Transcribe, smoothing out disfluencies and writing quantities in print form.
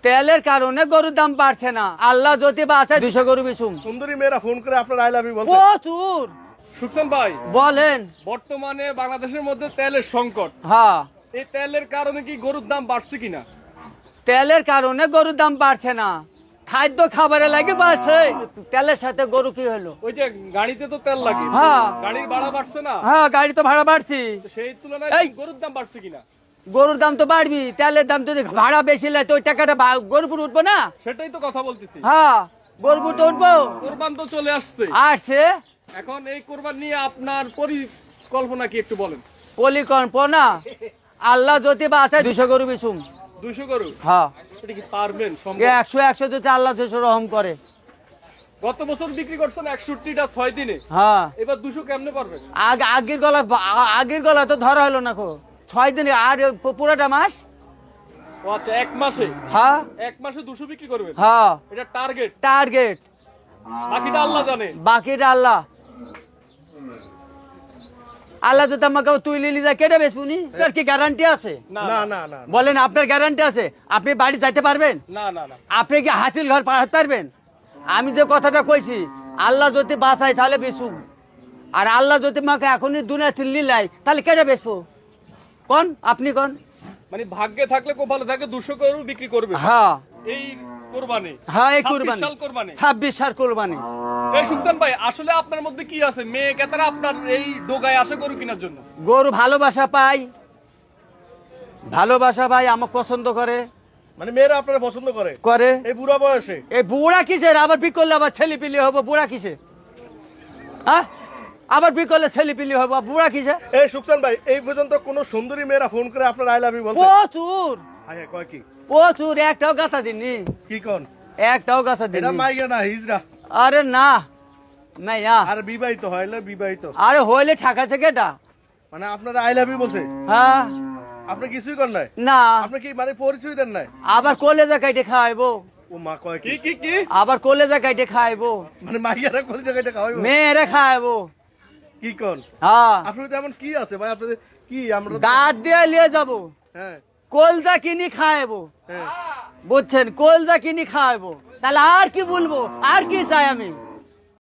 তেলের কারণে গরুর দাম বাড়ছে না। আল্লাহ যদি বাঁচায় 200 গরু বেচুম। সুন্দরী মেয়েরা ফোন করে আপনার আই লাভ ইউ বলছে। প্রচুর। সুকসান ভাই, বলেন। বর্তমানে বাংলাদেশের মধ্যে তেলের সংকট, হ্যাঁ, এই তেলের কারণে কি গরুর দাম বাড়ছে কিনা? তেলের কারণে গরুর দাম বাড়ছে না, খাদ্য খাবারে লাগে বাড়ছে। তেলের সাথে গরু কি হলো? ওই যে গাড়িতে তো তেল লাগে, হ্যাঁ। গাড়ির ভাড়া বাড়ছে না? হ্যাঁ, গাড়ি তো ভাড়া বাড়ছি। তো সেই তুলনায় এই। গরুর দাম বাড়ছে কিনা? গরুর দাম তো বাড়বি, তেলের দাম যদি ভাড়া বেশি লাগে তো ওই টাকাটা গরুর উপর উঠবো না? সেটাই তো কথা বলতেছি। হ্যাঁ, গরুর উপর তো উঠবো। কোরবান তো চলে আসছে, আসছে। এখন এই কোরবান নিয়ে আপনার পরিকল্পনা কি একটু বলেন। পরিকল্পনা, আল্লাহ যদি বাঁচায় 200 গরু বেচুম। 200 গরু? হ্যাঁ, এটা কি পারবেন সম্ভব? 100 যদি আল্লাহ 200 রহম করে। গত বছর বিক্রি করছেন 61টা 6 দিনে, হ্যাঁ, এবার 200 কেমনে পারবেন? আগের গলা তো ধরা হলো না, 6 দিনে আর পুরোটা মাস। ও আচ্ছা, এক মাসে? হ্যাঁ, এক মাসে 200 বিক্রি করবেন? হ্যাঁ, এটা টার্গেট, টার্গেট। বাকিটা আল্লাহ জানে। বাকিটা আল্লাহ। আল্লাহ যদি আমাকে তুই লিলি যা কেটে বেসবুনি, তার কি গ্যারান্টি আছে? না না না না না। বলেন, আপনার গ্যারান্টি আছে? আপনি বাড়ি যাইতে পারবেন? না না না। আপনি কি হাসিল ঘর পাঠাতে পারবেন? আমি যে কথাটা কইছি, আল্লাহ যদি বাঁচাই তাহলে বেসুম, আর আল্লাহ যদি আমাকে এখনই দুনিয়া তিল্লি লাই তাহলে কেটে বেসবো? কোন আপনি কোন? মানে ভাগ্যে থাকলে খুব ভালো থাকে 200 গরু বিক্রি করবে হ্যাঁ, এই কোরবানি। হ্যাঁ, এই 26 কুরবানি, সাল কোরবানি। 26 সাল কুরবানি। এই সুকসান ভাই, আসলে আপনার মধ্যে কি আছে? মেয়ে কেতারা আপনার এই ডোগায় আসে গরু কেনার জন্য? গরু ভালোবাসা পাই, ভালোবাসা পাই, আমাকে পছন্দ করে। মানে মেয়েরা আপনারা পছন্দ করে করে এই বুড়া বয়সে? এই বুড়া কিসের? আবার বিয়ে করলে আবার ছেলে পিলি হবো, বুড়া কিসে? হ্যাঁ, আবার বিয়ে করলে ছেলে পিলি হবো, বুড়া কিসে? এই সুকসান ভাই, এই পর্যন্ত কোন সুন্দরী মেয়েরা ফোন করে আপনার আই লাভ ইউ বলছে? প্রচুর, হ্যাঁ হ্যাঁ, কয় কি? প্রচুর। একটাও গাথা দিননি, কি কোন? একটাও গাথা এটা দিননি। মাইয়া না হিজরা? আরে না, মাইয়া। আর বিবাহিত হইলে বিবাহিত? আরে হইলে ঠাকা থেকে এটা। মানে আপনার আই লাভ ইউ বলছে? হ্যাঁ, আপনি কিছুই করেন নাই? না, আপনি কি মানে পরিচয় দেন নাই? আবার কলেজা কাইটে খাওয়াইবো। ও মা, কয় কি কি? কি কি? আবার কলেজা কাইটে খাওয়াইবো, মানে মাইয়ারা কোন জায়গাটা খাওয়াইবো? মেয়েরে খাওয়াইবো। কি কোন? হ্যাঁ, আপনার তো এমন কি আছে ভাই? আপনাদের কি আমরা তো- দাঁত দিয়ে নিয়ে যাবো, হ্যাঁ কলজা কিনি খাওয়াইবো, হ্যাঁ। বুঝছেন? কলজা কিনি খাওয়াইবো, তাহলে আর কি বলবো? আর কি চাই আমি?